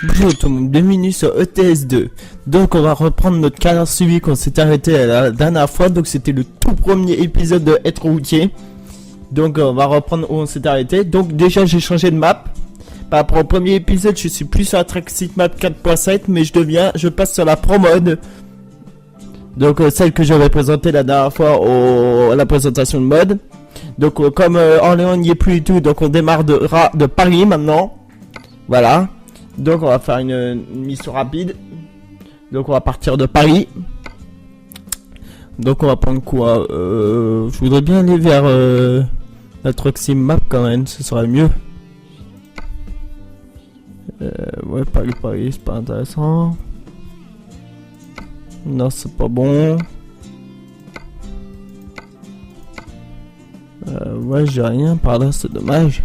Bonjour tout le monde, bienvenue sur ETS2. Donc on va reprendre notre carrière suivi qu'on s'est arrêté la dernière fois. Donc c'était le tout premier épisode de Être routier. Donc on va reprendre où on s'est arrêté. Donc déjà j'ai changé de map. Par rapport au premier épisode, je suis plus sur la Tracksuit Map 4.7, mais je passe sur la Pro Mode. Donc celle que j'avais présentée la dernière fois à la présentation de mode. Donc comme Orléans n'y est plus du tout, donc on démarre de Paris maintenant. Voilà. Donc on va faire une mission rapide. Donc on va partir de Paris. Donc on va prendre quoi je voudrais bien aller vers la Tracksuit Map quand même, ce serait mieux. Ouais, Paris, c'est pas intéressant. Non, c'est pas bon. Ouais, j'ai rien par là, c'est dommage.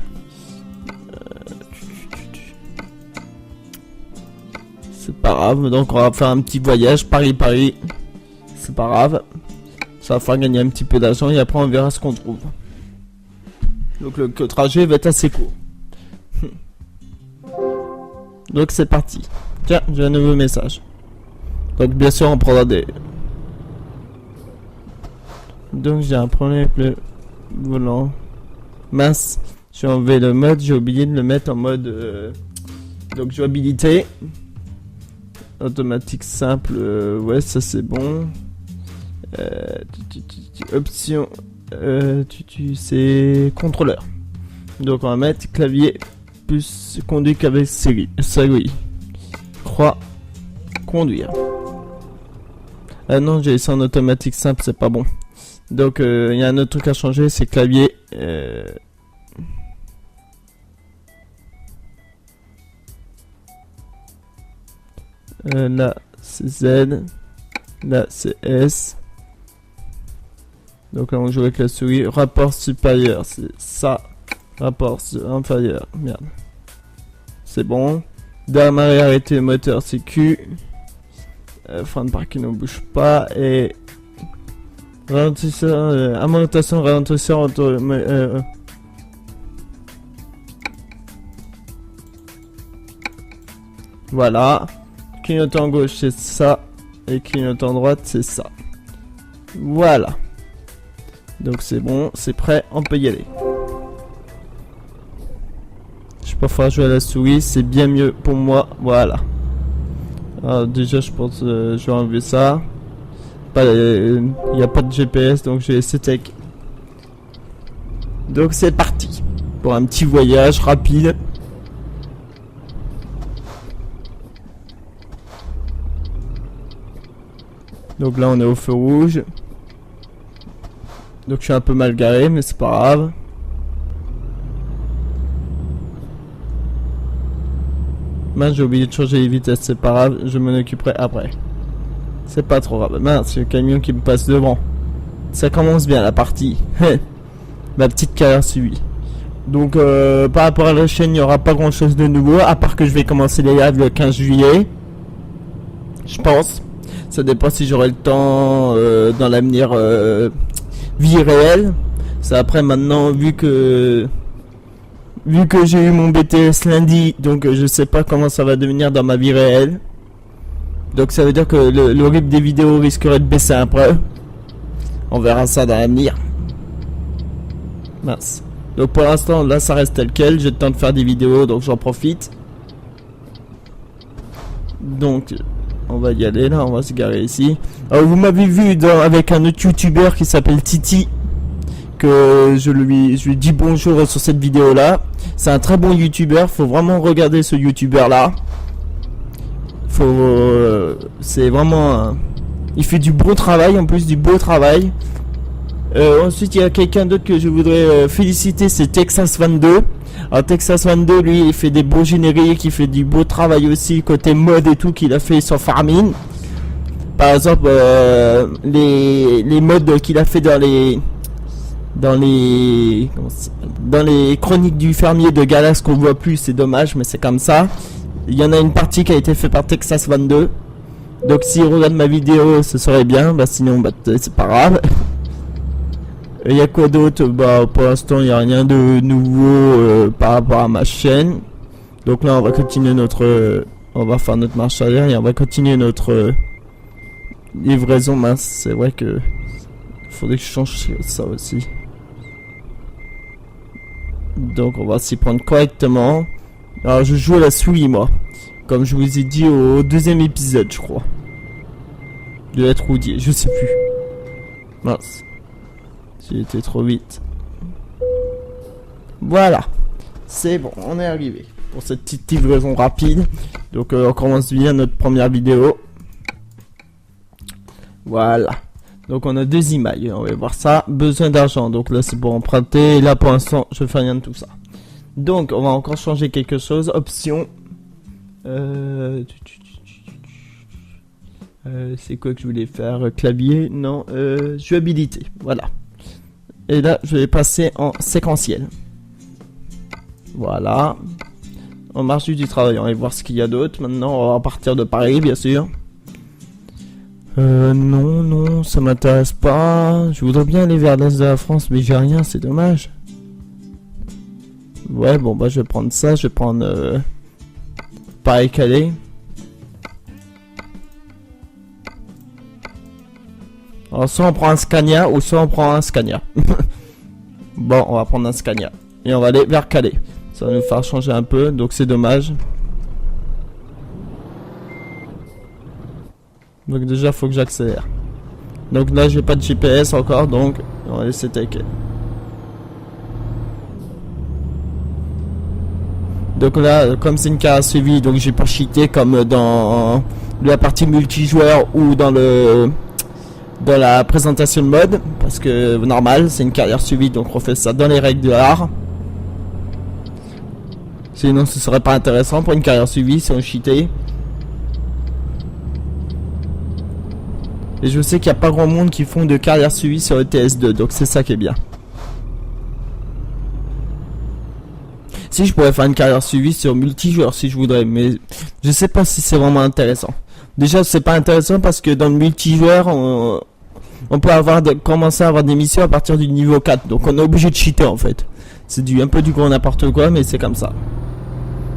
C'est pas grave, donc on va faire un petit voyage Paris-Paris. C'est pas grave. Ça va faire gagner un petit peu d'argent et après on verra ce qu'on trouve. Donc le trajet va être assez court. Donc c'est parti. Tiens, j'ai un nouveau message. Donc bien sûr on prendra des... Donc j'ai un problème avec le volant. Mince, j'ai enlevé le mode, j'ai oublié de le mettre en mode... Donc jouabilité. Automatique simple, ouais ça c'est bon. Option, c'est contrôleur. Donc on va mettre clavier plus conduit qu'avec série. Croix conduire. Ah non, j'ai laissé en automatique simple, c'est pas bon. Donc il y a un autre truc à changer, c'est clavier. Là c'est Z, là c'est S. Donc là on joue avec la souris. Rapport supérieur, c'est ça. Rapport inférieur, merde. C'est bon. Démarrer, arrêter le moteur, c'est Q. Frein de parking, ne bouge pas. Et ralentisseur, amortisseur, ralentisseur, voilà. Clignotant gauche c'est ça. Et clignotant droite c'est ça. Voilà. Donc c'est bon, c'est prêt, on peut y aller. Je préfère jouer à la souris, c'est bien mieux pour moi. Voilà. Alors déjà je pense je vais enlever ça. Il n'y a pas de GPS donc j'ai laissé tech. Donc c'est parti. Pour un petit voyage rapide. Donc là on est au feu rouge. Donc je suis un peu mal garé mais c'est pas grave. Mince, j'ai oublié de changer les vitesses, c'est pas grave, je m'en occuperai après. C'est pas trop grave. Mince, le camion qui me passe devant. Ça commence bien la partie. Ma petite carrière suivie. Donc par rapport à la chaîne, il n'y aura pas grand chose de nouveau, à part que je vais commencer les lives le 15 juillet. Je pense. Ça dépend si j'aurai le temps dans l'avenir vie réelle. Ça après maintenant vu que j'ai eu mon BTS lundi, donc je sais pas comment ça va devenir dans ma vie réelle. Donc ça veut dire que le rythme des vidéos risquerait de baisser un peu. On verra ça dans l'avenir. Mince. Donc pour l'instant là ça reste tel quel, j'ai le temps de faire des vidéos donc j'en profite. Donc on va y aller là, on va se garer ici. Alors vous m'avez vu avec un autre youtubeur qui s'appelle Titi, que je lui dis bonjour sur cette vidéo là. C'est un très bon youtubeur, faut vraiment regarder ce youtubeur là. C'est vraiment il fait du bon travail, en plus du beau travail. Ensuite il y a quelqu'un d'autre que je voudrais féliciter, c'est Texas 22. Alors Texas 22 lui il fait des beaux génériques, il fait du beau travail aussi côté mode et tout qu'il a fait sur Farming. Par exemple les modes qu'il a fait dans les chroniques du fermier de Galax qu'on voit plus, c'est dommage mais c'est comme ça. Il y en a une partie qui a été faite par Texas 22. Donc s'il regarde ma vidéo ce serait bien, bah sinon bah, c'est pas grave. Il y a quoi d'autre? Bah pour l'instant il n'y a rien de nouveau par rapport à ma chaîne. Donc là on va continuer notre... on va faire notre marche arrière et on va continuer notre livraison. Mince, c'est vrai que... faudrait que je change ça aussi. Donc on va s'y prendre correctement. Alors je joue à la souris moi. Comme je vous ai dit au deuxième épisode je crois. De être roudier, je sais plus. Mince. J'ai été trop vite. Voilà. C'est bon, on est arrivé. Pour cette petite livraison rapide. Donc on commence bien notre première vidéo. Voilà. Donc on a 2 emails, on va voir ça. Besoin d'argent, donc là c'est pour emprunter. Et là pour l'instant je fais rien de tout ça. Donc on va encore changer quelque chose. Option. C'est quoi que je voulais faire? Clavier, non. Jouabilité, voilà. Et là je vais passer en séquentiel. Voilà. On marche du travail, on va voir ce qu'il y a d'autre. Maintenant on va partir de Paris bien sûr. Non, ça m'intéresse pas. Je voudrais bien aller vers l'est de la France, mais j'ai rien, c'est dommage. Ouais, bon, bah, je vais prendre ça. Je vais prendre Paris-Calais. Alors, soit on prend un Scania, ou soit on prend un Scania. Bon, on va prendre un Scania. Et on va aller vers Calais. Ça va nous faire changer un peu, donc c'est dommage. Donc déjà faut que j'accélère. Donc là j'ai pas de GPS encore, donc on va laisser tel quel. Donc là comme c'est une carrière suivie, donc j'ai pas cheaté comme dans la partie multijoueur ou dans la présentation de mode, parce que normal c'est une carrière suivie, donc on fait ça dans les règles de l'art. Sinon ce serait pas intéressant pour une carrière suivie si on cheatait. Et je sais qu'il n'y a pas grand monde qui font de carrière suivie sur le TS2, donc c'est ça qui est bien. Si je pourrais faire une carrière suivie sur multijoueur si je voudrais, mais je sais pas si c'est vraiment intéressant. Déjà c'est pas intéressant parce que dans le multijoueur on peut commencer à avoir des missions à partir du niveau 4, donc on est obligé de cheater en fait. C'est un peu du gros n'importe quoi, mais c'est comme ça.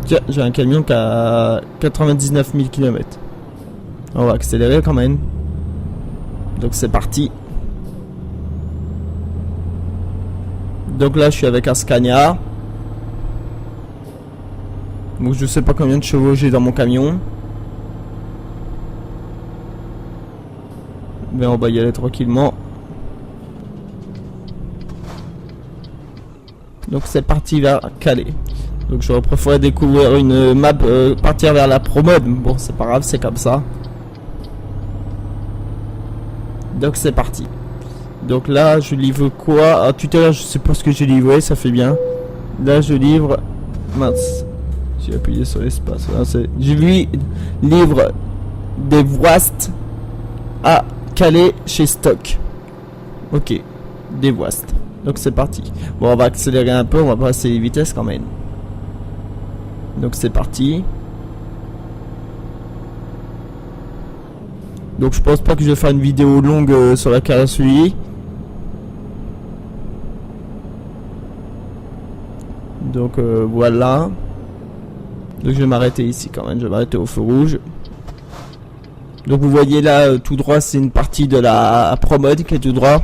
Tiens, j'ai un camion qui a 99 000 km. On va accélérer quand même. Donc c'est parti. Donc là je suis avec un Scania. Donc je sais pas combien de chevaux j'ai dans mon camion. Mais on va y aller tranquillement. Donc c'est parti vers Calais. Donc je préfère découvrir une map, partir vers la Promode. Bon c'est pas grave, c'est comme ça. Donc c'est parti. Donc là je livre quoi? Ah, tout à l'heure je sais pas ce que j'ai livré, ça fait bien. Là je livre... Mince. J'ai appuyé sur l'espace. Je lui livre des Voist à Calais chez Stock. Ok. Des Voist. Donc c'est parti. Bon on va accélérer un peu, on va passer les vitesses quand même. Donc c'est parti. Donc je pense pas que je vais faire une vidéo longue sur la carrière suivie. Donc voilà. Donc je vais m'arrêter ici quand même, je vais m'arrêter au feu rouge. Donc vous voyez là tout droit c'est une partie de la Promode qui est tout droit.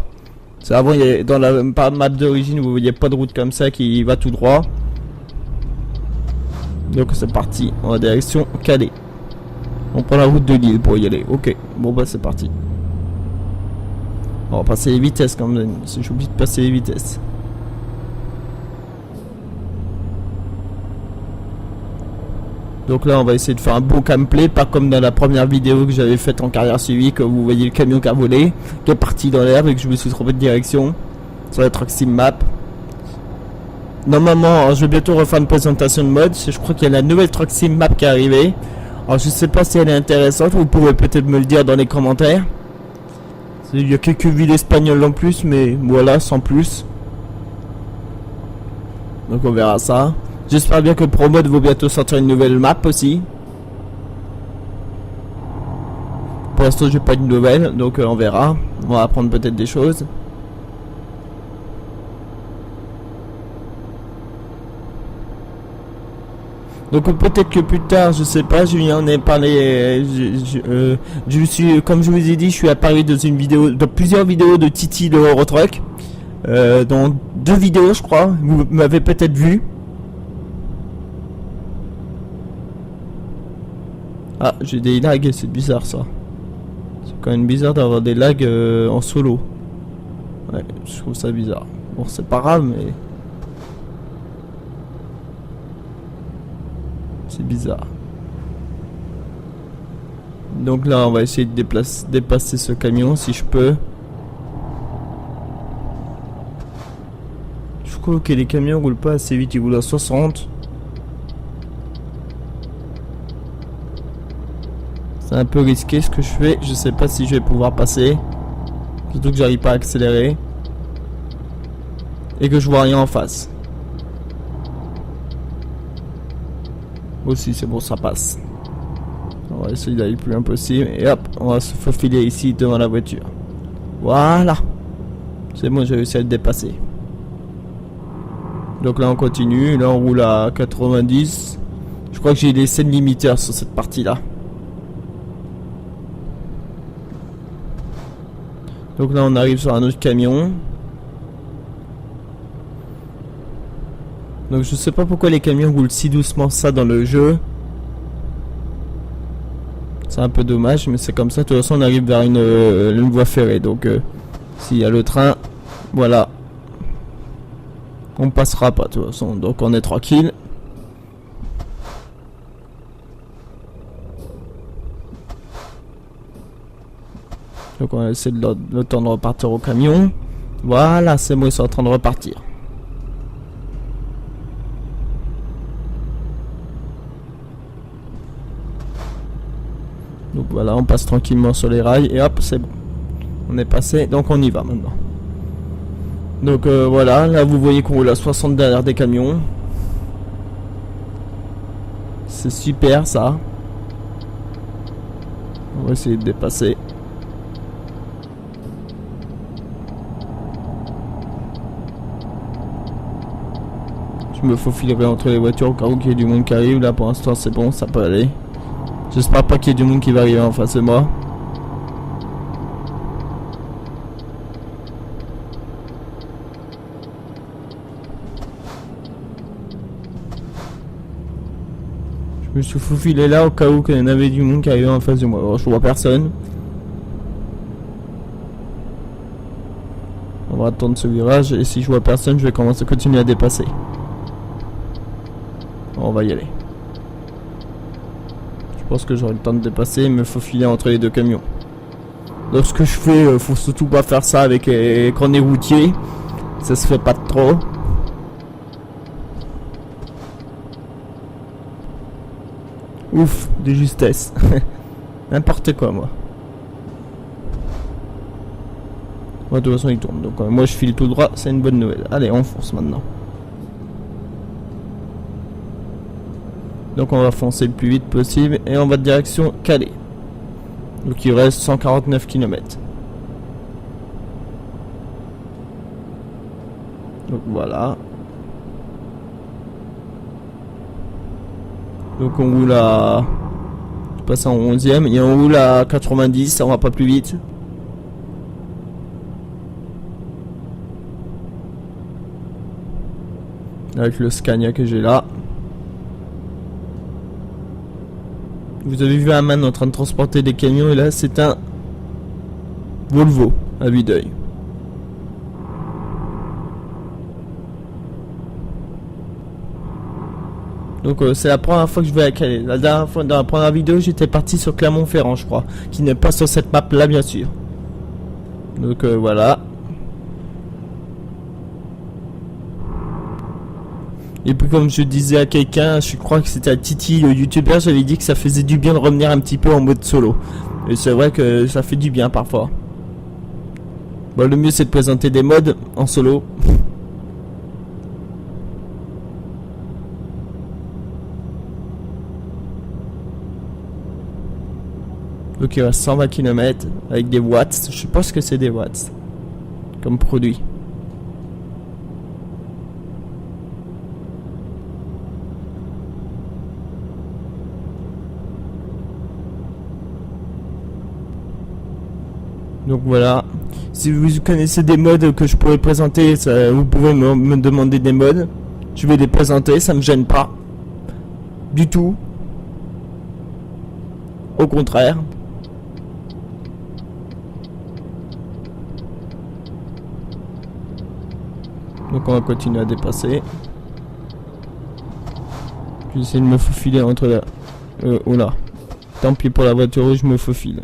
C'est avant dans la map d'origine vous voyez pas de route comme ça qui va tout droit. Donc c'est parti, en direction Calais. On prend la route de Lille pour y aller. Ok, bon bah c'est parti. On va passer les vitesses quand même. Si j'oublie de passer les vitesses. Donc là on va essayer de faire un beau gameplay. Pas comme dans la première vidéo que j'avais faite en carrière suivie. Que vous voyez le camion qui a volé. Qui est parti dans l'air et que je me suis trompé de direction. Sur la Truck Sim Map. Normalement je vais bientôt refaire une présentation de mode. Je crois qu'il y a la nouvelle Truck Sim Map qui est arrivée. Alors je sais pas si elle est intéressante, vous pouvez peut-être me le dire dans les commentaires. Il y a quelques villes espagnoles en plus, mais voilà, sans plus. Donc on verra ça. J'espère bien que Promode va bientôt sortir une nouvelle map aussi. Pour l'instant j'ai pas de nouvelles, donc on verra. On va apprendre peut-être des choses. Donc peut-être que plus tard, je sais pas, je lui en ai parlé, je suis, comme je vous ai dit, je suis apparu dans une vidéo, dans plusieurs vidéos de Titi de Eurotruck, dans 2 vidéos je crois, vous m'avez peut-être vu. Ah, j'ai des lags, c'est bizarre ça. C'est quand même bizarre d'avoir des lags en solo. Ouais, je trouve ça bizarre. Bon, c'est pas grave, mais... c'est bizarre. Donc là, on va essayer de dépasser ce camion si je peux. Je crois que les camions roulent pas assez vite, ils roulent à 60. C'est un peu risqué ce que je fais. Je sais pas si je vais pouvoir passer. Surtout que j'arrive pas à accélérer. Et que je vois rien en face. Aussi, c'est bon, ça passe. On va essayer d'aller le plus loin possible. Et hop, on va se faufiler ici devant la voiture. Voilà. C'est bon, j'ai réussi à le dépasser. Donc là, on continue. Là, on roule à 90. Je crois que j'ai laissé le limiteur sur cette partie-là. Donc là, on arrive sur un autre camion. Donc je sais pas pourquoi les camions roulent si doucement ça dans le jeu. C'est un peu dommage, mais c'est comme ça. De toute façon, on arrive vers une voie ferrée. Donc s'il y a le train, voilà. On passera pas de toute façon. Donc on est tranquille. Donc on va essayer de le temps de repartir au camion. Voilà, c'est bon, ils sont en train de repartir. Donc voilà, on passe tranquillement sur les rails et hop, c'est bon. On est passé, donc on y va maintenant. Donc voilà, là vous voyez qu'on roule à 60 derrière des camions. C'est super ça. On va essayer de dépasser. Je me faufilerai entre les voitures au cas où il y ait du monde qui arrive. Là pour l'instant c'est bon, ça peut aller. J'espère pas qu'il y ait du monde qui va arriver en face de moi. Je me suis faufilé là au cas où il y en avait du monde qui arrivait en face de moi. Alors, je vois personne. On va attendre ce virage et si je vois personne, je vais commencer à continuer à dépasser. On va y aller. Je pense que j'aurai le temps de dépasser et me faufiler entre les 2 camions. Donc ce que je fais, faut surtout pas faire ça avec quand on est routier. Ça se fait pas trop. Ouf, de justesse. N'importe quoi moi. Ouais, de toute façon il tourne. Donc moi je file tout droit, c'est une bonne nouvelle. Allez, on fonce maintenant. Donc on va foncer le plus vite possible et on va direction Calais. Donc il reste 149 km. Donc voilà. Donc on roule à... je passe en 11e et on roule à 90, ça va pas plus vite. Avec le Scania que j'ai là. Vous avez vu un man en train de transporter des camions et là c'est un Volvo à vue d'œil. Donc c'est la première fois que je vais à Calais. La dernière fois, dans la première vidéo, j'étais parti sur Clermont-Ferrand, je crois, qui n'est pas sur cette map là bien sûr. Donc voilà. Et puis comme je disais à quelqu'un, je crois que c'était à Titi, le youtubeur, j'avais dit que ça faisait du bien de revenir un petit peu en mode solo. Et c'est vrai que ça fait du bien parfois. Bon, le mieux c'est de présenter des mods en solo. Donc il reste 120 km avec des watts. Je sais pas ce que c'est des watts comme produit. Donc voilà. Si vous connaissez des modes que je pourrais présenter, vous pouvez me demander des modes. Je vais les présenter, ça me gêne pas. Du tout. Au contraire. Donc on va continuer à dépasser. J'essaie de me faufiler entre là. Oh là. Tant pis pour la voiture rouge, je me faufile.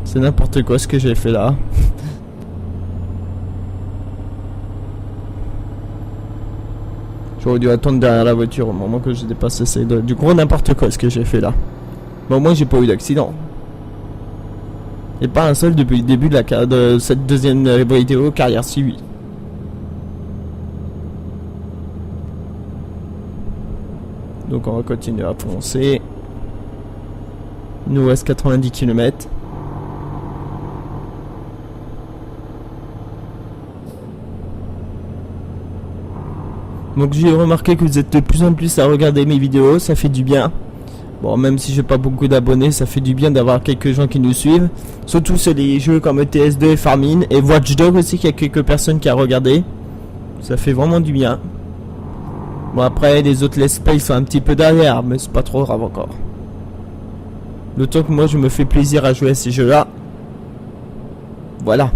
C'est n'importe quoi ce que j'ai fait là. J'aurais dû attendre derrière la voiture au moment que j'ai dépassé. C'est du gros n'importe quoi ce que j'ai fait là. Bon, moi j'ai pas eu d'accident. Et pas un seul depuis le début de cette deuxième vidéo carrière civile. Donc on va continuer à foncer. Il nous reste 90 km. Donc j'ai remarqué que vous êtes de plus en plus à regarder mes vidéos, ça fait du bien. Bon, même si j'ai pas beaucoup d'abonnés, ça fait du bien d'avoir quelques gens qui nous suivent. Surtout sur les jeux comme ETS2 et Farming. Et Watch Dogs aussi, qu'il y a quelques personnes qui a regardé. Ça fait vraiment du bien. Bon, après, les autres Let's Play sont un petit peu derrière, mais c'est pas trop grave encore. Le temps que moi, je me fais plaisir à jouer à ces jeux-là. Voilà.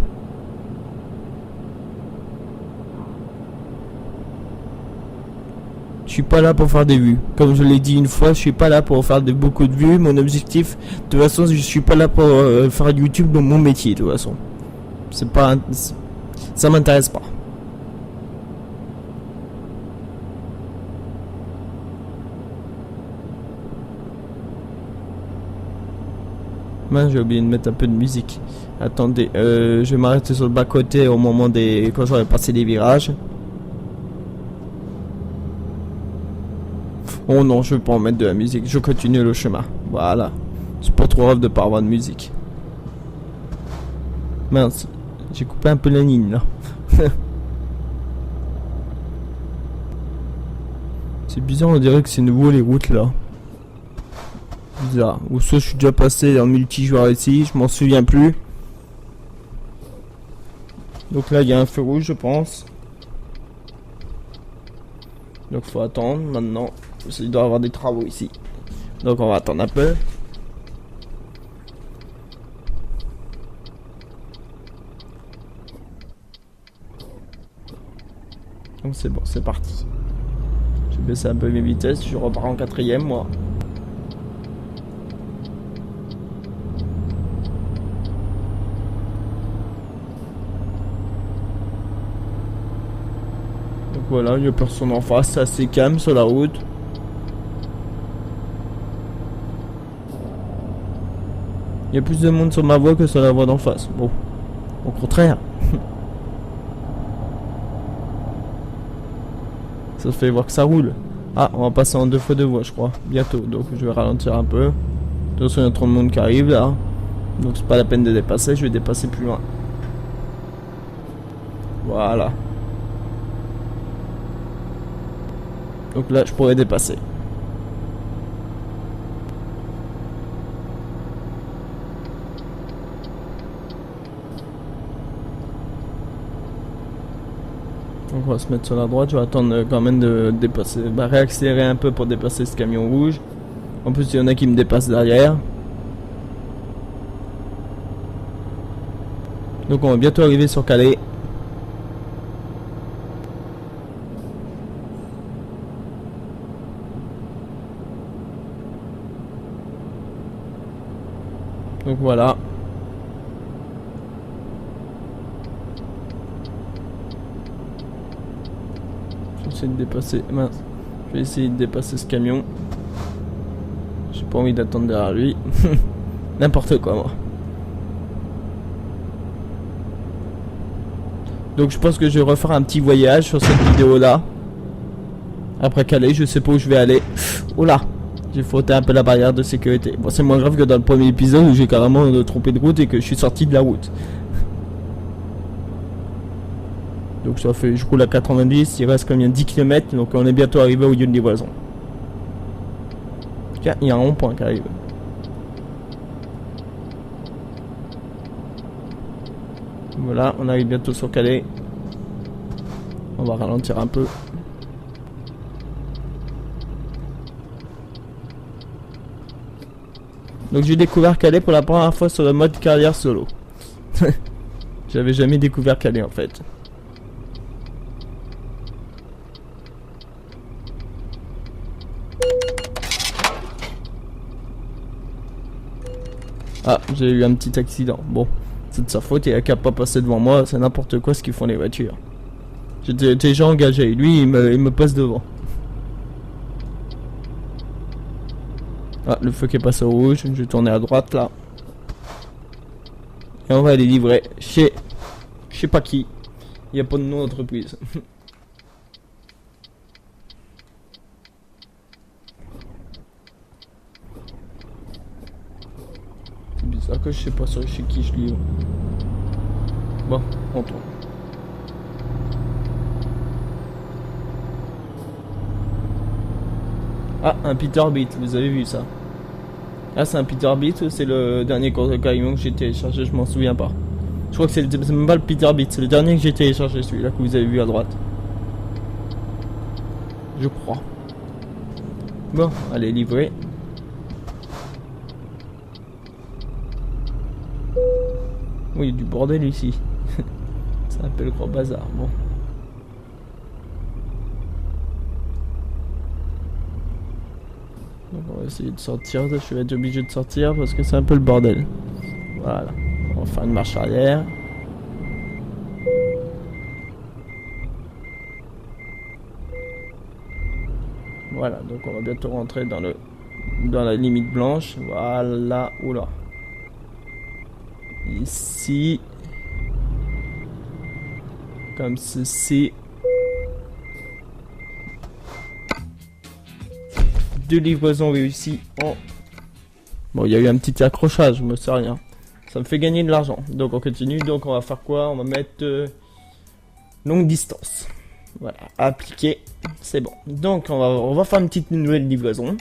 Je suis pas là pour faire des vues. Comme je l'ai dit une fois, je suis pas là pour faire beaucoup de vues. Mon objectif, de toute façon, je suis pas là pour faire YouTube dans mon métier, de toute façon. C'est pas... Ça m'intéresse pas. J'ai oublié de mettre un peu de musique. Attendez, je vais m'arrêter sur le bas-côté au moment des... quand j'aurai passé les virages. Oh non, je vais pas en mettre de la musique, je continue le chemin. Voilà. C'est pas trop grave de pas avoir de musique. Mince, j'ai coupé un peu la ligne là. C'est bizarre, on dirait que c'est nouveau les routes là. Bizarre. Ou soit je suis déjà passé en multijoueur ici, je m'en souviens plus. Donc là il y a un feu rouge je pense. Donc faut attendre maintenant. Il doit y avoir des travaux ici. Donc on va attendre un peu. Donc c'est bon, c'est parti. Je vais baisser un peu mes vitesses, je repars en 4ème moi. Donc voilà, il n'y a personne en face, c'est assez calme sur la route. Il y a plus de monde sur ma voie que sur la voie d'en face. Bon, au contraire. Ça fait voir que ça roule. Ah, on va passer en 2x2 voies, je crois. Bientôt, donc je vais ralentir un peu. De toute façon, il y a trop de monde qui arrive là. Donc c'est pas la peine de dépasser, je vais dépasser plus loin. Voilà. Donc là, je pourrais dépasser. Donc on va se mettre sur la droite, je vais attendre quand même de dépasser, réaccélérer un peu pour dépasser ce camion rouge. En plus il y en a qui me dépassent derrière. Donc on va bientôt arriver sur Calais. Donc voilà. Je vais essayer de dépasser. Mince. Je vais essayer de dépasser ce camion. J'ai pas envie d'attendre derrière lui. N'importe quoi moi. Donc je pense que je vais refaire un petit voyage sur cette vidéo là. Après Calais, je sais pas où je vais aller. Oula, j'ai frotté un peu la barrière de sécurité. Bon, c'est moins grave que dans le premier épisode où j'ai carrément trompé de route et que je suis sorti de la route. Donc ça fait, je roule à 90, il reste combien 10 km, donc on est bientôt arrivé au lieu de livraison. Tiens, il y a un rond-point qui arrive. Voilà, on arrive bientôt sur Calais. On va ralentir un peu. Donc j'ai découvert Calais pour la première fois sur le mode carrière solo. J'avais jamais découvert Calais en fait. Ah, j'ai eu un petit accident. Bon, c'est de sa faute, il a qu'à pas passer devant moi, c'est n'importe quoi ce qu'ils font les voitures. J'étais déjà engagé, lui il me passe devant. Ah, le feu qui est passé au rouge, je vais tourner à droite là. Et on va les livrer chez je sais pas qui. Il n'y a pas de nom d'entreprise. C'est bizarre que je sais pas chez qui je livre. Bon, on tourne. Ah, un Peterbilt, vous avez vu ça? Ah, c'est un Peterbilt ou c'est le dernier camion que j'ai téléchargé? Je m'en souviens pas. Je crois que c'est même pas le Peterbilt, c'est le dernier que j'ai téléchargé, celui-là que vous avez vu à droite. Je crois. Bon, allez, livrer. Oui, il y a du bordel ici. C'est un peu le gros bazar. Bon. Donc on va essayer de sortir. Je vais être obligé de sortir parce que c'est un peu le bordel. Voilà. On va faire une marche arrière. Voilà, donc on va bientôt rentrer dans la limite blanche. Voilà, oula. Ici. Comme ceci. 2 livraisons réussies en... Bon, il y a eu un petit accrochage, mais c'est rien. Ça me fait gagner de l'argent. Donc on continue, donc on va faire quoi? On va mettre longue distance. Voilà, appliquer, c'est bon. Donc on va faire une petite nouvelle livraison.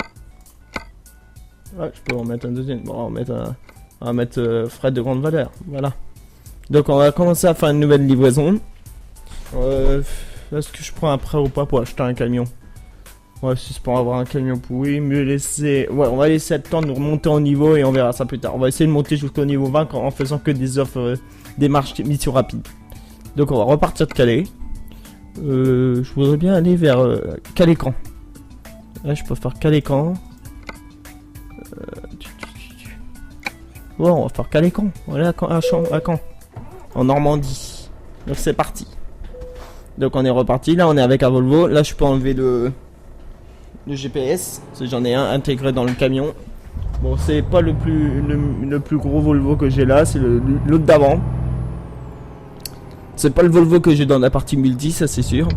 Ouais, je peux en mettre un deuxième. Bon, on va mettre frais de grande valeur. Voilà. Donc on va commencer à faire une nouvelle livraison. Est-ce que je prends un prêt ou pas pour acheter un camion? Ouais, si c'est pour avoir un camion pourri, mieux laisser... Ouais, on va laisser le temps de remonter en niveau et on verra ça plus tard. On va essayer de monter jusqu'au niveau 20 en faisant que des offres, des marches, des missions rapides. Donc on va repartir de Calais. Je voudrais bien aller vers Calais-Camp. Là, je peux faire Calais-Camp. Bon, on va faire Calais-Camp. Voilà, à Caen. En Normandie. Donc c'est parti. Donc on est reparti. Là, on est avec un Volvo. Là, je peux enlever le GPS. J'en ai un intégré dans le camion. Bon, c'est pas le plus gros Volvo que j'ai là. C'est l'autre d'avant. C'est pas le Volvo que j'ai dans la partie multi, ça c'est sûr.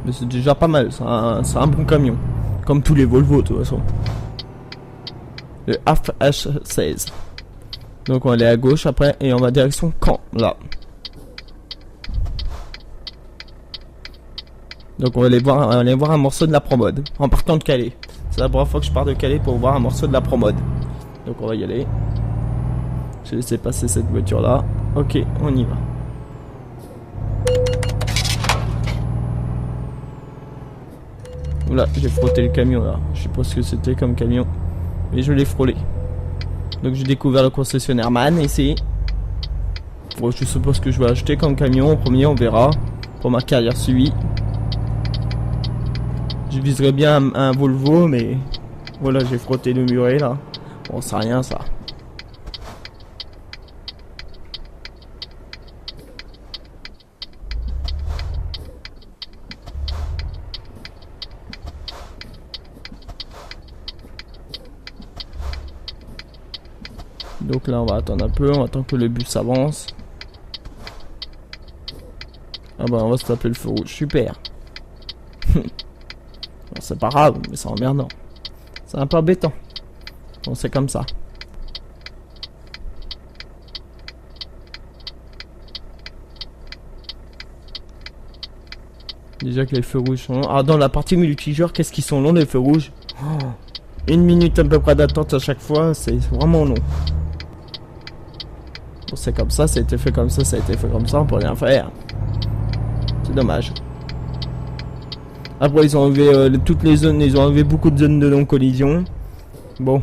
Mais c'est déjà pas mal. C'est un bon camion. Comme tous les Volvo de toute façon. Le FH16. Donc on va aller à gauche après et on va direction Caen, là. Donc on va aller voir un morceau de la promode en partant de Calais. C'est la première fois que je pars de Calais pour voir un morceau de la promode. Donc on va y aller. Je vais laisser passer cette voiture là. Ok, on y va. Oula, j'ai frotté le camion là. Je sais pas ce que c'était comme camion, mais je l'ai frôlé. Donc j'ai découvert le concessionnaire MAN ici. Bon, je suppose que je vais acheter comme camion en premier, on verra. Pour ma carrière suivie. Je viserais bien un Volvo, mais voilà, j'ai frotté le muret là. Bon, c'est rien ça. Donc là, on va attendre un peu, on va attendre que le bus avance. Ah bah, on va se taper le feu rouge, super. Bon, c'est pas grave, mais c'est emmerdant. C'est un peu embêtant. Bon, c'est comme ça. Déjà que les feux rouges sont longs. Ah, dans la partie multijoueur, qu'est-ce qu'ils sont longs les feux rouges? Oh, 1 minute à peu près d'attente à chaque fois, c'est vraiment long. Bon, c'est comme ça a été fait comme ça a été fait comme ça, on peut rien faire. C'est dommage. Après, ils ont enlevé toutes les zones, ils ont enlevé beaucoup de zones de non-collision. Bon.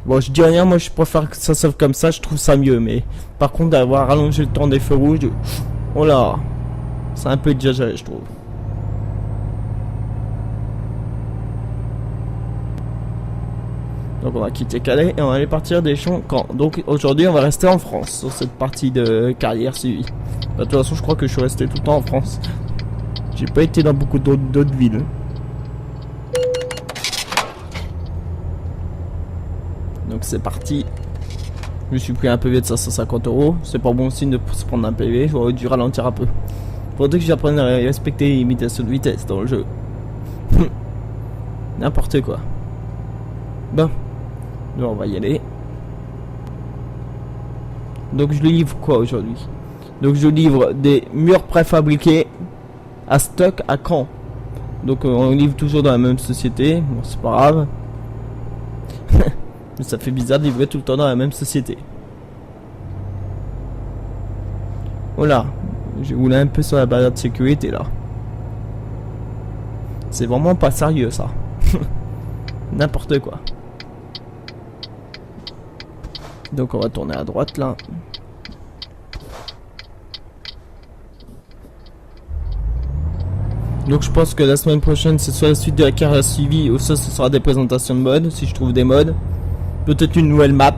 Bon, je dis rien, moi je préfère que ça sauve comme ça, je trouve ça mieux. Mais par contre, d'avoir rallongé le temps des feux rouges, oh là, c'est un peu exagéré, je trouve. Donc on va quitter Calais et on va aller partir des Champs-Camps. Donc aujourd'hui on va rester en France sur cette partie de carrière suivie. Bah, de toute façon je crois que je suis resté tout le temps en France. J'ai pas été dans beaucoup d'autres villes. Donc c'est parti. Je me suis pris un PV de 550 €. C'est pas bon signe de se prendre un PV. J'aurais dû ralentir un peu. Faudrait que j'apprenne à respecter les limitations de vitesse dans le jeu. N'importe quoi. Bon. Donc on va y aller. Donc je livre quoi aujourd'hui? Donc je livre des murs préfabriqués à stock à Caen. Donc on livre toujours dans la même société. Bon c'est pas grave. Mais ça fait bizarre de livrer tout le temps dans la même société. Voilà. J'ai roulé un peu sur la barrière de sécurité là. C'est vraiment pas sérieux ça. N'importe quoi. Donc on va tourner à droite là. Donc je pense que la semaine prochaine c'est soit la suite de la carrière suivie ou soit ce sera des présentations de modes si je trouve des modes. Peut-être une nouvelle map.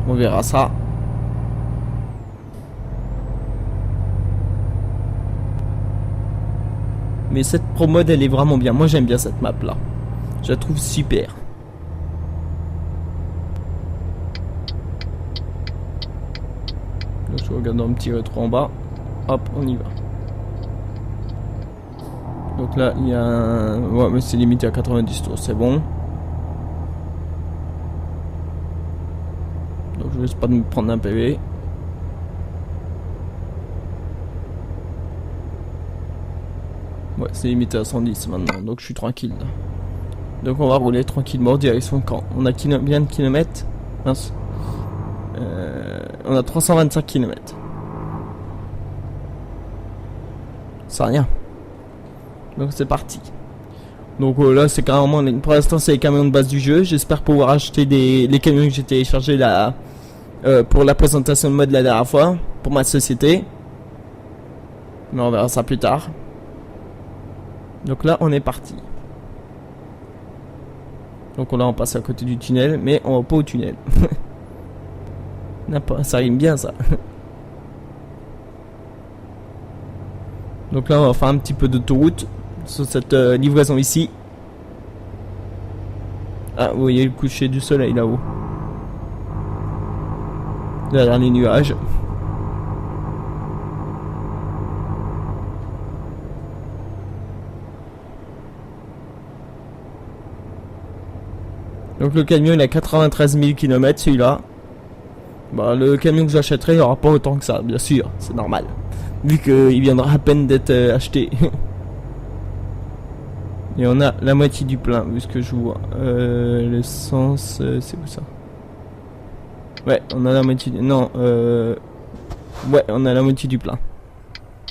On verra ça. Mais cette pro mode elle est vraiment bien. Moi j'aime bien cette map là. Je la trouve super. Là je regarde un petit rétro en bas. Hop, on y va. Donc là il y a un... Ouais mais c'est limité à 90 tours, c'est bon. Donc je risque pas de me prendre un PV. Ouais, c'est limité à 110 maintenant, donc je suis tranquille. Donc on va rouler tranquillement direction Caen. On a bien de kilomètres. Mince. On a 325 km. C'est rien. Donc c'est parti. Donc là c'est carrément, pour l'instant c'est les camions de base du jeu. J'espère pouvoir acheter les camions que j'ai téléchargés là pour la présentation de mode la dernière fois pour ma société. Mais on verra ça plus tard. Donc là on est parti. Donc là on passe à côté du tunnel, mais on va pas au tunnel. Ça rime bien ça. Donc là on va faire un petit peu d'autoroute sur cette livraison ici. Ah vous voyez le coucher du soleil là-haut. Derrière les nuages. Donc le camion il a 93 000 km celui-là. Bah le camion que j'achèterai il aura pas autant que ça, bien sûr, c'est normal. Vu qu'il viendra à peine d'être acheté. Et on a la moitié du plein, vu ce que je vois. L'essence, c'est où ça? Ouais, on a la moitié du... Non, ouais, on a la moitié du plein.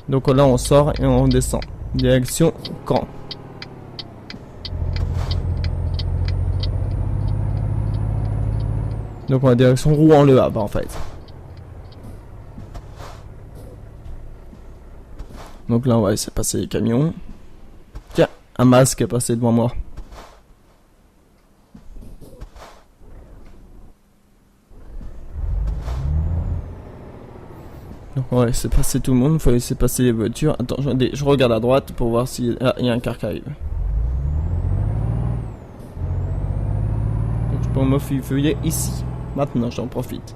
Donc là on sort et on descend. Direction Caen. Donc on a direction Rouen-Le Havre en fait. Donc là on va laisser passer les camions. Tiens, un masque est passé devant moi. Donc on va laisser passer tout le monde, il faut laisser passer les voitures. Attends, je regarde à droite pour voir s'il y a un car qui arrive. Donc je peux me fouiller ici. Maintenant j'en profite.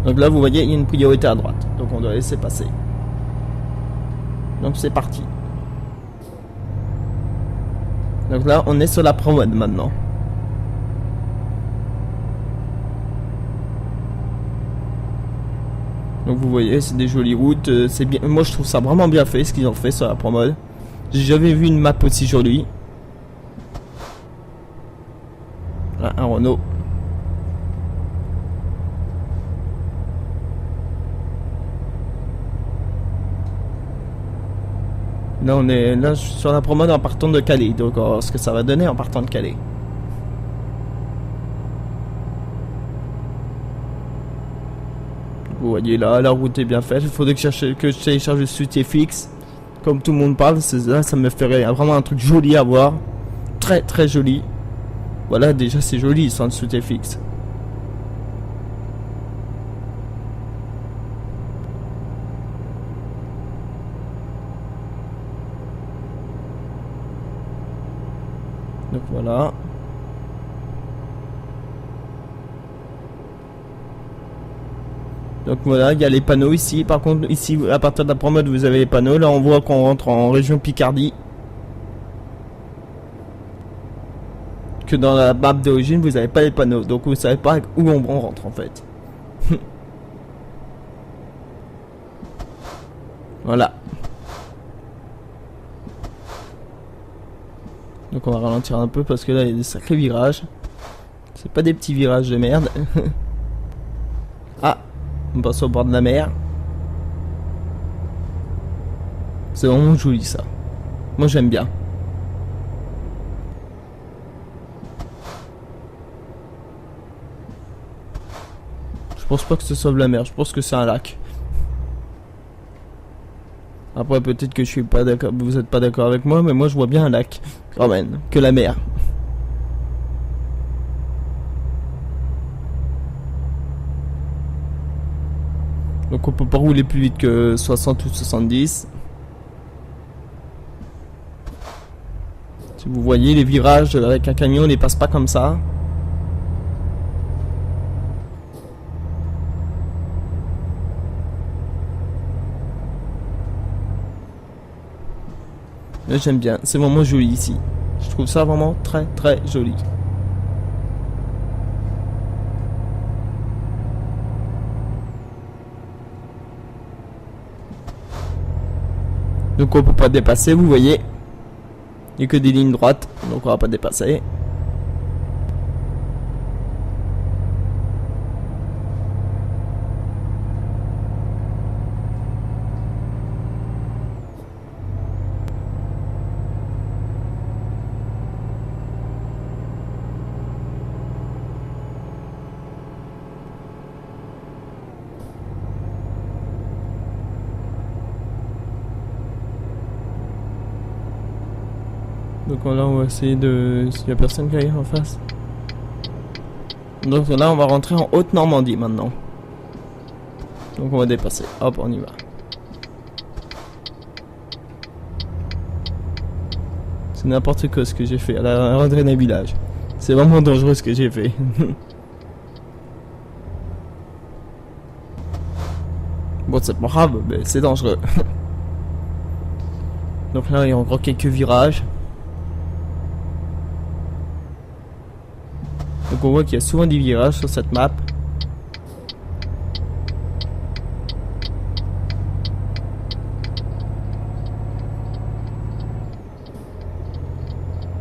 Donc là vous voyez il y a une priorité à droite. Donc on doit laisser passer. Donc c'est parti. Donc là on est sur la pro mode maintenant. Donc vous voyez c'est des jolies routes. C'est bien. Moi je trouve ça vraiment bien fait ce qu'ils ont fait sur la pro mode. J'ai jamais vu une map aussi jolie. Là, un Renault. Là, là, je suis sur la promenade en partant de Calais. Donc, on va voir ce que ça va donner en partant de Calais. Vous voyez là, la route est bien faite. Il faudrait que je télécharge le Sutefix. Comme tout le monde parle, là, ça me ferait vraiment un truc joli à voir. Très très joli. Voilà, déjà c'est joli sans le Sutefix. Donc voilà. Donc voilà, il y a les panneaux ici. Par contre, ici, à partir de la promenade, vous avez les panneaux. Là, on voit qu'on rentre en région Picardie. Que dans la map d'origine, vous n'avez pas les panneaux. Donc, vous savez pas où on rentre, en fait. Voilà. Donc, on va ralentir un peu parce que là, il y a des sacrés virages. C'est pas des petits virages de merde. Ah, on passe au bord de la mer. C'est vraiment joli ça. Moi j'aime bien. Je pense pas que ce soit de la mer, je pense que c'est un lac. Après peut-être que je suis pas d'accord, vous êtes pas d'accord avec moi, mais moi je vois bien un lac quand même, que la mer. Donc on peut pas rouler plus vite que 60 ou 70. Si vous voyez les virages avec un camion, on les passe pas comme ça. Là j'aime bien, c'est vraiment joli ici. Je trouve ça vraiment très très joli. Donc on peut pas dépasser, vous voyez. Il n'y a que des lignes droites, donc on va pas dépasser. Donc là on va essayer de... S'il y a personne qui arrive en face. Donc là on va rentrer en Haute-Normandie maintenant. Donc on va dépasser. Hop, on y va. C'est n'importe quoi ce que j'ai fait à la rentrée des villages. C'est vraiment dangereux ce que j'ai fait. Bon c'est pas grave, mais c'est dangereux. Donc là il y a encore quelques virages. Donc on voit qu'il y a souvent des virages sur cette map.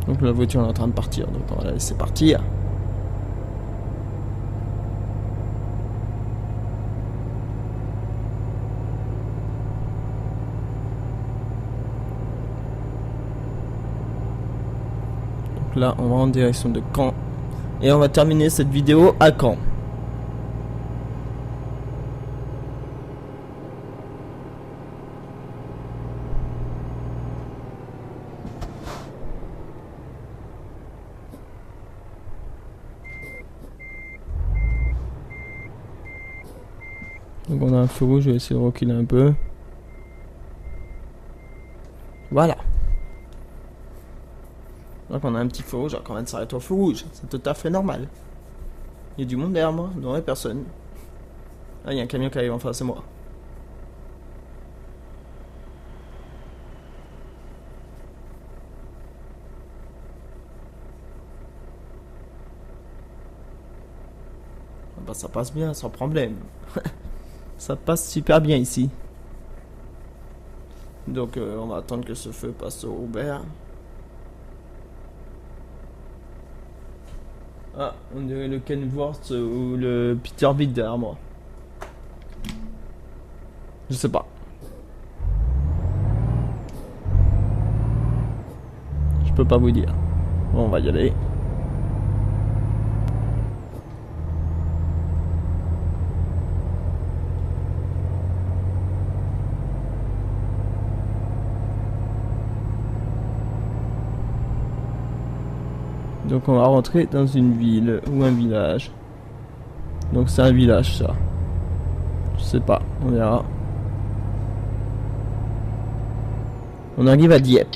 Donc la voiture est en train de partir, donc on va la laisser partir. Donc là on va en direction de Caen. Et on va terminer cette vidéo à Caen. Donc on a un feu rouge, je vais essayer de reculer un peu. Voilà. Donc on a un petit feu rouge, alors quand même s'arrête au feu rouge, c'est tout à fait normal. Il y a du monde derrière moi, non il y a personne. Ah il y a un camion qui arrive en face de moi. Bah ça passe bien, sans problème. Ça passe super bien ici. Donc on va attendre que ce feu passe au Robert. Ah, on dirait le Kenworth ou le Peterbilt derrière moi. Je sais pas. Je peux pas vous dire. Bon, on va y aller. Donc on va rentrer dans une ville ou un village. Donc c'est un village ça. Je sais pas, on verra. On arrive à Dieppe.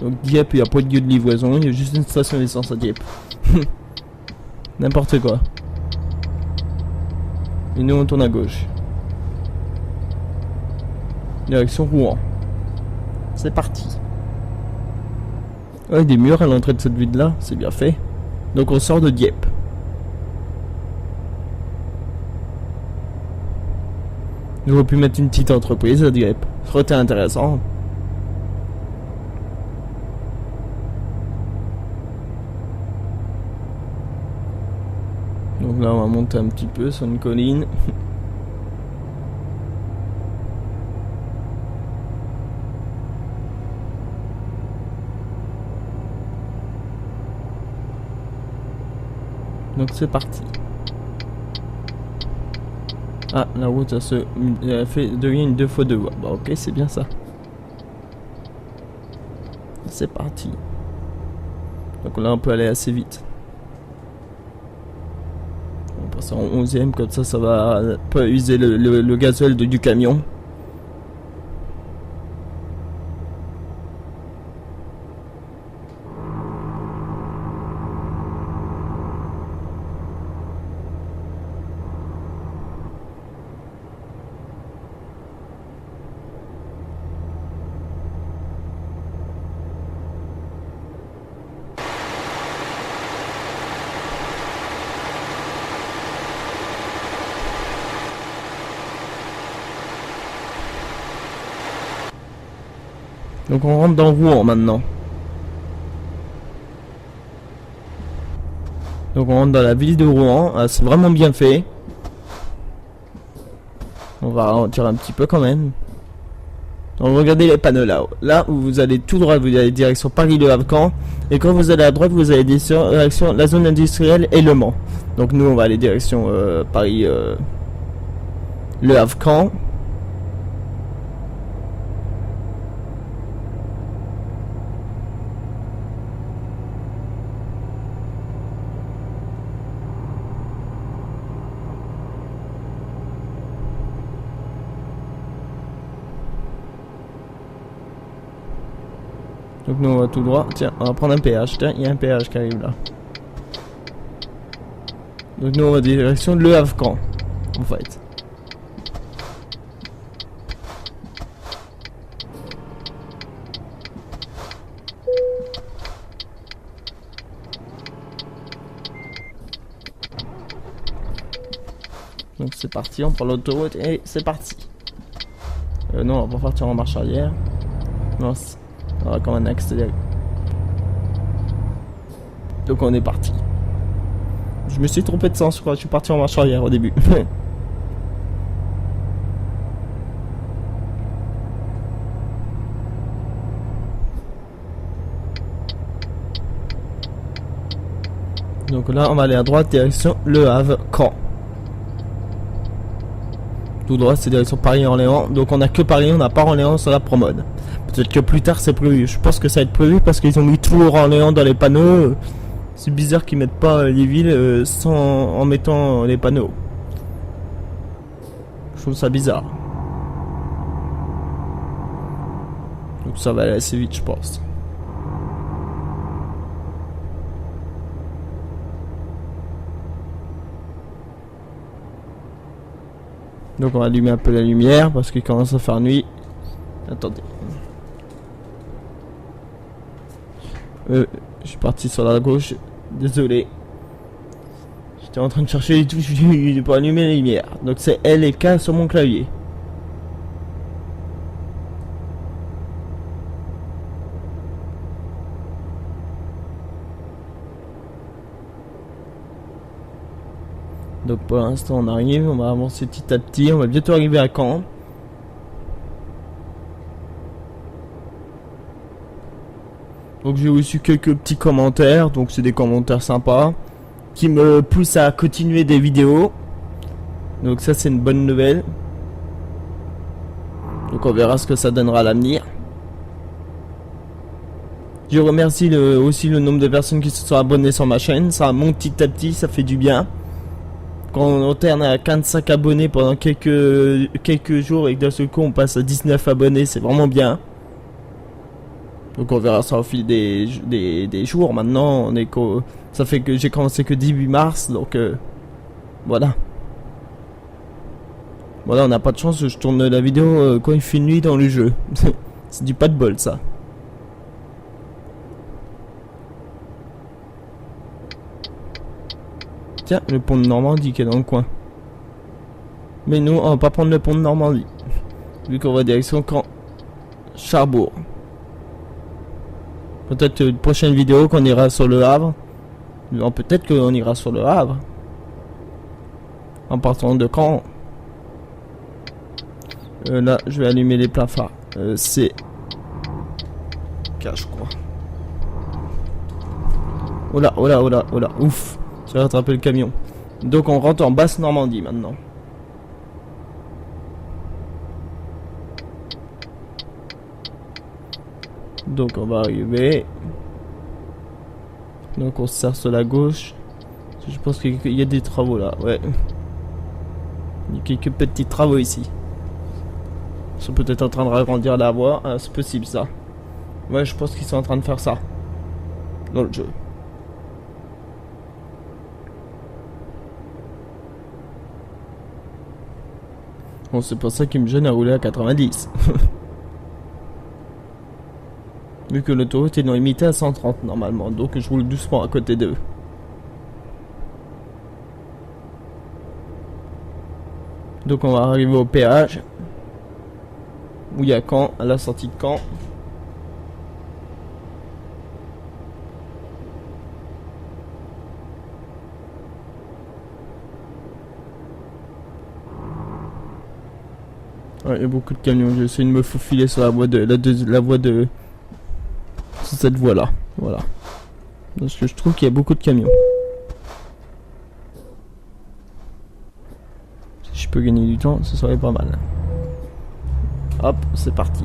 Donc Dieppe, il n'y a pas de lieu de livraison, il y a juste une station d'essence à Dieppe. N'importe quoi. Et nous on tourne à gauche. Direction Rouen. C'est parti. Ouais, des murs à l'entrée de cette ville là, c'est bien fait. Donc on sort de Dieppe. J'aurais pu mettre une petite entreprise à Dieppe. Ça aurait été intéressant. Donc là on va monter un petit peu sur une colline. Donc c'est parti. Ah, la route devient une 2x2 voies. Bah ok, c'est bien ça. C'est parti. Donc là on peut aller assez vite. On passe en 11ème, comme ça va pas user le gasoil du camion. Donc on rentre dans Rouen maintenant. Donc on rentre dans la ville de Rouen. Ah, c'est vraiment bien fait. On va ralentir un petit peu quand même. Donc regardez les panneaux là-haut. Là où vous allez tout droit, vous allez direction Paris-Le Havre-Caen. Et quand vous allez à droite, vous allez direction la zone industrielle et Le Mans. Donc nous on va aller direction Paris Le Havre-Caen. Donc nous on va tout droit. Tiens, on va prendre un péage. Tiens, il y a un péage qui arrive là. Donc nous on va direction Le Havre-Caen. En fait. Donc c'est parti, on prend l'autoroute et c'est parti. Non, on va pas partir en marche arrière. Non, on va quand même accélérer. Donc on est parti. Je me suis trompé de sens, je crois. Je suis parti en marche arrière au début. Donc là, on va aller à droite, direction Le Havre-Caen. Tout droit, c'est direction Paris-Orléans. Donc on a que Paris, on n'a pas Orléans sur la promode. Peut-être que plus tard c'est prévu. Je pense que ça va être prévu parce qu'ils ont mis toujours Orléans dans les panneaux. C'est bizarre qu'ils mettent pas les villes en mettant les panneaux. Je trouve ça bizarre. Donc ça va aller assez vite, je pense. Donc on va allumer un peu la lumière parce qu'il commence à faire nuit. Attendez. Je suis parti sur la gauche. Désolé. J'étais en train de chercher les touches pour allumer la lumière. Donc c'est L et K sur mon clavier. Donc pour l'instant on arrive, on va avancer petit à petit, on va bientôt arriver à Caen. Donc j'ai reçu quelques petits commentaires, donc c'est des commentaires sympas qui me poussent à continuer des vidéos. Donc ça c'est une bonne nouvelle. Donc on verra ce que ça donnera à l'avenir. Je remercie aussi le nombre de personnes qui se sont abonnées sur ma chaîne. Ça monte petit à petit, ça fait du bien. Quand on alterne à 45 abonnés pendant quelques jours et que d'un seul coup on passe à 19 abonnés, c'est vraiment bien. Donc on verra ça au fil des jours. Maintenant, ça fait que j'ai commencé que 18 mars, donc voilà. Voilà, on n'a pas de chance, je tourne la vidéo quand il fait nuit dans le jeu. C'est du pas de bol ça. Tiens, le pont de Normandie qui est dans le coin. Mais nous, on va pas prendre le pont de Normandie. Vu qu'on va direction Caen. Charbourg. Peut-être une prochaine vidéo qu'on ira sur le Havre. Non, peut-être qu'on ira sur le Havre. En partant de Caen. Là, je vais allumer les pleins phares. C'est... K, je crois. Oh là, oh là, oh là, oh là. Ouf. J'ai rattrapé le camion. Donc on rentre en basse Normandie maintenant. Donc on va arriver. Donc on se sert sur la gauche. Je pense qu'il y a des travaux là. Ouais. Il y a quelques petits travaux ici. Ils sont peut-être en train de agrandir la voie. Ah, c'est possible ça. Ouais, je pense qu'ils sont en train de faire ça. Dans le jeu. Bon, c'est pour ça qu'il me gêne à rouler à 90. Vu que l'autoroute est limitée à 130 normalement. Donc je roule doucement à côté d'eux. Donc on va arriver au péage. Où il y a Caen, à la sortie de Caen. Ouais, il y a beaucoup de camions. J'essaie de me faufiler sur la voie de sur cette voie là. Voilà. Parce que je trouve qu'il y a beaucoup de camions. Si je peux gagner du temps, ce serait pas mal. Hop, c'est parti.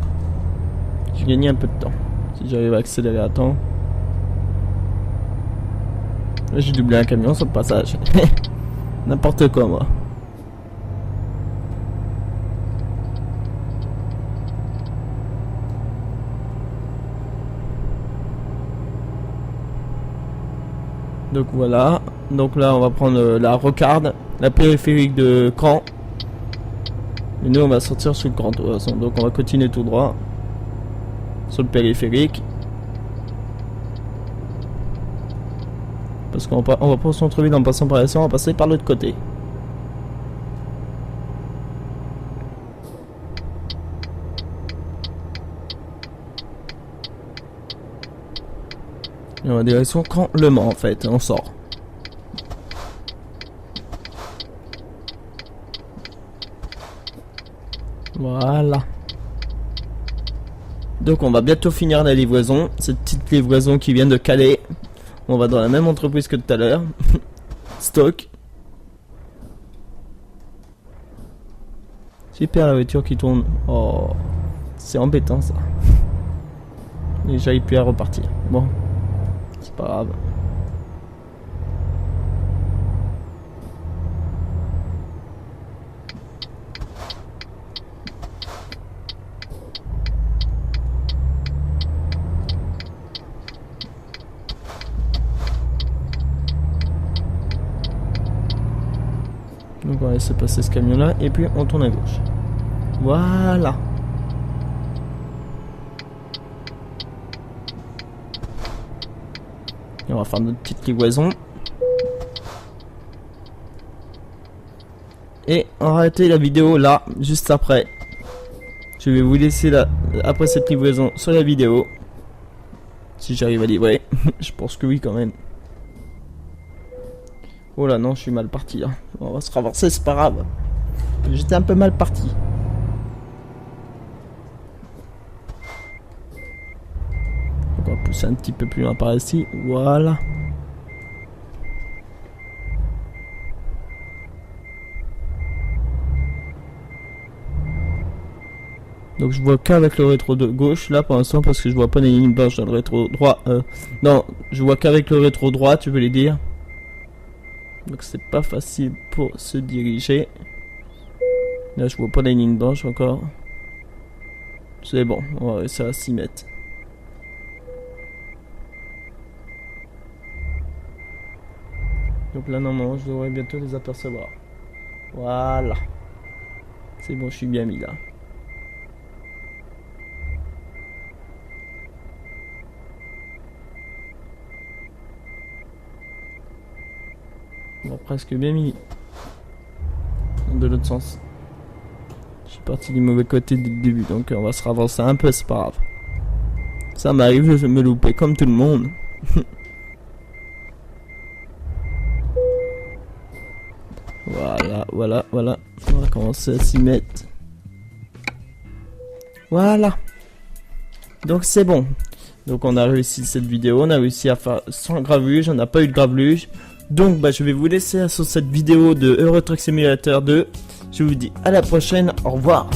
J'ai gagné un peu de temps. Si j'arrive à accélérer à temps. Là, j'ai doublé un camion sur le passage. N'importe quoi, moi. Donc voilà. Donc là, on va prendre la rocarde, la périphérique de Caen. Et nous, on va sortir sur le Grand de toute façon. Donc on va continuer tout droit sur le périphérique. Parce qu'on va pas se retrouver en passant par ici, on va passer par l'autre côté. Et on va direction Caen Le Mans en fait, on sort. Voilà. Donc on va bientôt finir la livraison. Cette petite livraison qui vient de Calais. On va dans la même entreprise que tout à l'heure. Stock. Super la voiture qui tourne. Oh, c'est embêtant ça. Et j'arrive plus à repartir. Bon, c'est pas grave. Donc on va laisser passer ce camion là et puis on tourne à gauche. Voilà. Et on va faire notre petite livraison. Et on va arrêter la vidéo là, juste après. Je vais vous laisser là, après cette livraison, sur la vidéo. Si j'arrive à livrer. Je pense que oui quand même. Oh là non, je suis mal parti là. On va se ravancer, c'est pas grave. J'étais un peu mal parti. Donc on va pousser un petit peu plus loin par ici. Voilà. Donc je vois qu'avec le rétro de gauche là pour l'instant parce que je vois pas les lignes blanches dans le rétro droit. Non, je vois qu'avec le rétro droit, tu veux les dire. Donc c'est pas facile pour se diriger. Là je vois pas les lignes blanches encore. C'est bon, on va réussir à s'y mettre. Donc là normalement je devrais bientôt les apercevoir. Voilà. C'est bon, je suis bien mis là. On a presque bien mis. De l'autre sens. Je suis parti du mauvais côté dès le début, donc on va se ravancer un peu, c'est pas grave. Ça m'arrive, je vais me louper comme tout le monde. Voilà. On va commencer à s'y mettre. Voilà. Donc c'est bon. Donc on a réussi cette vidéo, on a réussi à faire sans gravuge, on n'a pas eu de gravuge. Donc je vais vous laisser sur cette vidéo de Euro Truck Simulator 2. Je vous dis à la prochaine, au revoir.